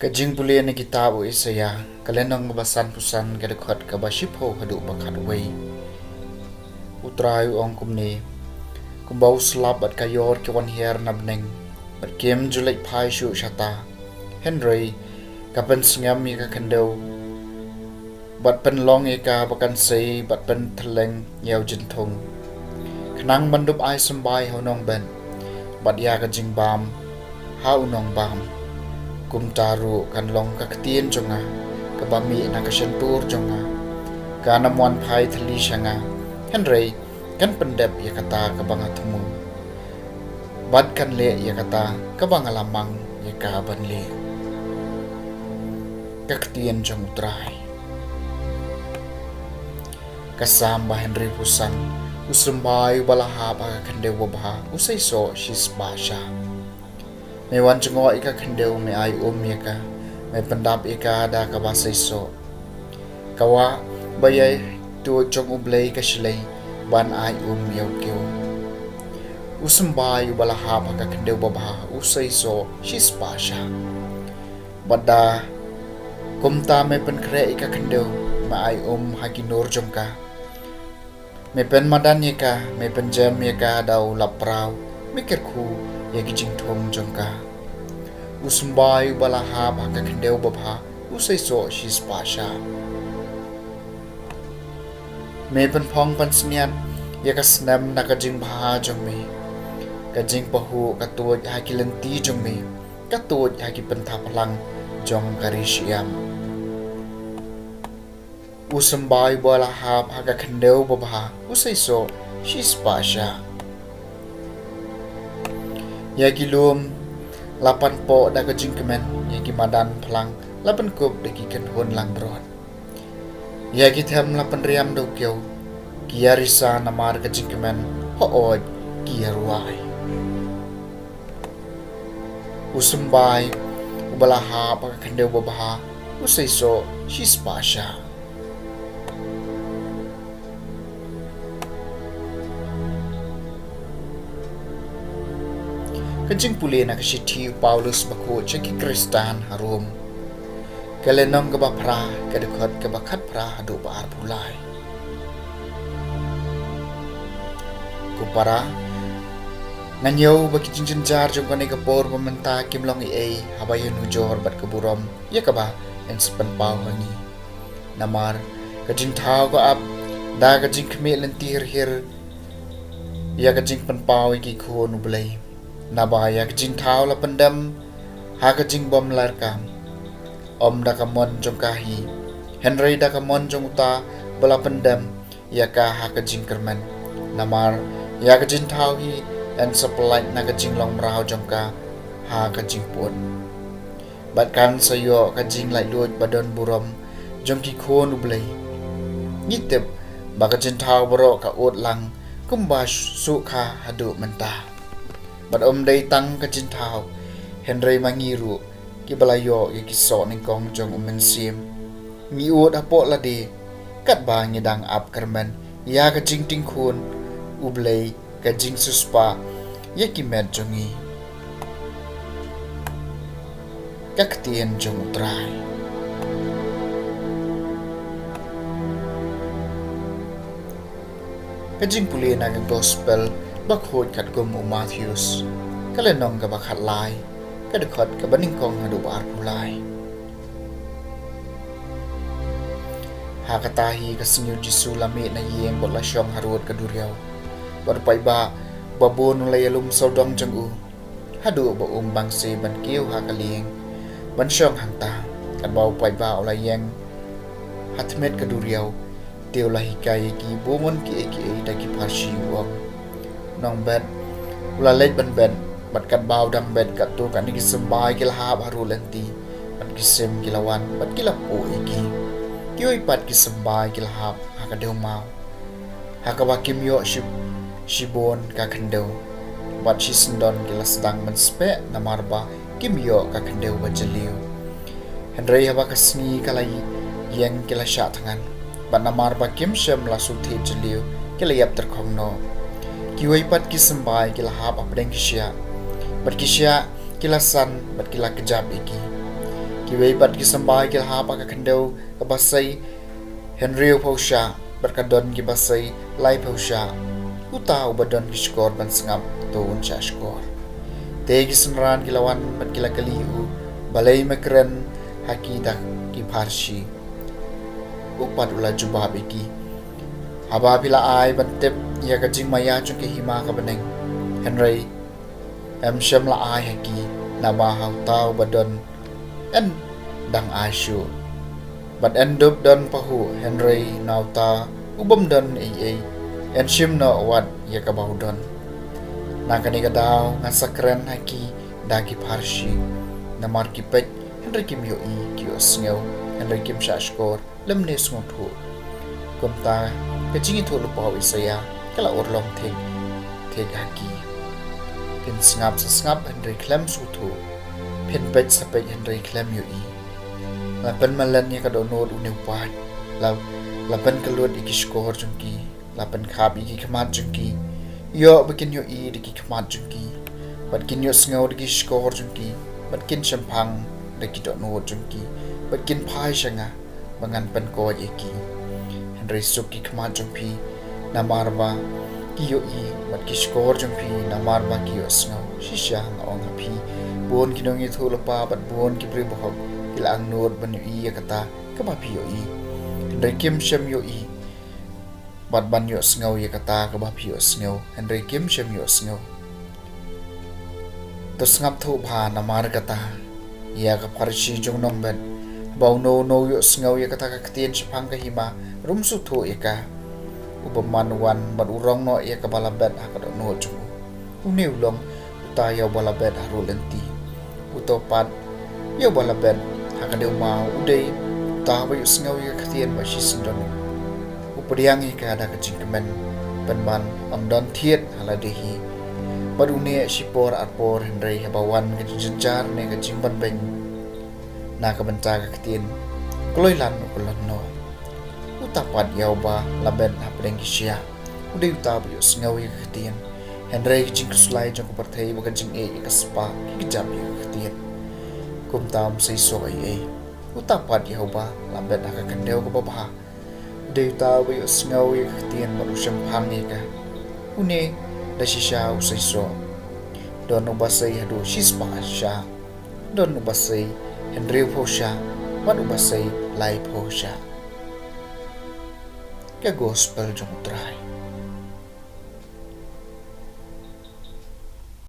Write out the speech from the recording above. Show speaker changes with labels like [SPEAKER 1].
[SPEAKER 1] Ka Jingpule ni kitab isaya kalenong basan pusan ka dekhat ka basipho hadu bakhat wei Trai ong kumni kumbau slap at kayor ki wan her nabneng bat kem julai phai shu shata Henry kapan sngam mi ka khandeu bat pen long e ka bakan sei bat pen thleng yau jin thong khnang mandup ai sambai honong ben bat ya ka jingbam hau nong bam kum taru kan long ka ktien jonga ka bami na ka shentur jonga ka namwan phai thli shanga Henry kan pendep ya kata ka banga thumu bad kan le ya kata ka banga lamang ya ka ban le ka ktien jong Trai ka samba Henry pusan usumbai balaha ba kan de wabha usai so shis basha me wan chungo ika khandeu me ai ya ka me pandap ika da ka ba sai so kawa bayai tu chong ublei ka shlei ban ai yau kyo usumbai balaha ba ka khandeu babha usai so shis basha bada kumta me pen kre ika khandeu ma ai hakinur jongka me pen madan ye ka me pen jam ye ka dau laprau mikir khu ye ki jing thong jongka usumbai balaha ba ka khandeu babha usai so shis pasha me pen phong pan sniat ye ka snam na ka jing bha jong me ka jing pahu ka tu ha ki lenti jong me ka tu ha ki pen tha phalang jong karishiam usumbai balaha ba ka khandeu babha usai so shis pasha ya gilum lapan po da ka jingkemen ya gi madan phalang lapan kup da ki kan hon lang bron ya gi them lapan riam do kyo ki arisa namar ka jingkemen ho oj ki arwai usumbai ubalaha pa ka khandeu babha usai so shis pasha Jingpule na kasithi Paulus bako cheki Kristan harum kalenong ka ba pra ka dekhat ka ba khat pra hadu ba ar pulai kupara nganyo ba ki jinjin jar jong ka ni ka por pamenta kimlong i habayon hujor bat ka burom ya ka ba en span pau hangi namar ka jing thau ka ap da ka jing khme lentir hir ya ka jing pan pau ki khon ublai nabaya jing thau la pandam ha ka jing bom lar kam om da ka mon jong kahi Henry da ka mon jong uta bala pandam ya ka ha ka jing kerman namar ya ka jing thau hi en supply na ka jing long rao jong ka ha ka jing pon bat kan sayo ka jing lai luoj badon burom jong ki khon ublei nitep ba ka jing thau bro ka ot lang kumba su kha hadu menta bat dai tang ka jin thau Henry mangiru ki balayo ye ki so ning kong jong sim mi ut apo la de kat ba ngi dang ap kerman ya ka jing ting khun ublei ka jing suspa ye ki met jongi ka ktien jong Trai ka Jingpule na ka gospel bakhot kat gum Matthews kalenong ka bakhat lai ka dekhat ka baning kong hadu ar pulai ha katahi ka Senyor Jisu lami na yeng bot la syong harut ka duriaw bar pai ba babon layalum sodong jang u hadu ba bangse ban kiu ha kalieng ban syong hanta kan bau pai ba ola yeng hatmet ka duriaw teu lahi kai ki bomon ki da ki parshi wam nong bet ula leit ban bat kat bau dang bet kat tu kan ni sembai ki lahap haru lenti gisim gilawan bat gilapo iki kioi pat gisambai gilhap hakadeu mau hakabakim yo shibon ka khandeu bat shisndon gilasdang menspe namarba kim yo ka khandeu bajaliu Henry haba ka Sngi kalai yang kila sha thangan bat namarba kim shem la suthi jaliu kila yap terkhongno kioi pat gisambai gilhap apdeng kisya bat kisya kila san bat kila kejap iki kiwei bat gisambai kila hapa ka khandeu ka basai Henry phosha bat ka don ki basai lai phosha uta ubadon ki skor ban sngap to uncha skor te gi sunran kilawan bat kila kaliu balai makren haki dak ki parshi upat ula juba beki haba bila ai ban tep ya ka jing maya chung ki hima ka baneng Henry em shem la ai haki na ba hau tau badon en dang asyu but end up don pahu Henry nauta ubam don ei en shim no wat ya ka bau don na kani ka daw nga sakren haki dagi parshi na mar ki pet Henry kim yo I ki osngeu Henry kim sha skor lemne smot hu kumta ka jingi thu lu paw isaya kala orlong theg haki pin snap Henry klem su thu pin pet sapet Henry klem yo I la pen malan ya ka do nod uneu pat la pen kalot iki skor jungki la pen khap iki khmat jungki yo bakin yo I diki khmat jungki bat kin yo sngo diki skor jungki bat kin champang diki do nod jungki bat kin phai shanga bangan pen ko iki Henry suki khmat jungpi na marwa ki yo I bat ki skor jungpi na marwa ki yo sngo shisha na ong hapi bon kinongi thula pa bat bon ki pri bohok ila ang nod ban yo I kata ka ba pi yo I Henry kim shem yo I bat ban yo sngo ya kata ka ba pi yo sngo Henry kim shem yo sngo to snap thu bha na mar kata ya ka parshi jong nong ben bau no yo sngo ya kata ka ktien chphang ka hima rum su thu eka ubaman wan bat urong no ya ka bala bet ha ka do no chu uneu long uta yo bala bet ha ro lenti utopat yo bala bet ha ka deu ma udei ta ba yo sngo ya ktien ba shi sindon upadiang eka da ka jingmen penman amdan thiet hala dehi badune sipor arpor Henry habawan ka jinjar ne ka jingban ben na ka banta ka ktien kloi lan kulan no utapat yauba laben hapdeng kisya udei uta ba yo sngo ya ktien Henry jing sulai jong ko parthei ba ka jing ka spa ki jam ya ktien kumtam sei so ai utapat yauba laben ka kandeu ko ba Data ba yo sngo ya ktien ba usam phangi ka une da shisha usai so don ubasai hadu shispa sha don ubasai Henry phosha wat ubasai lai phosha ka gospel jong trai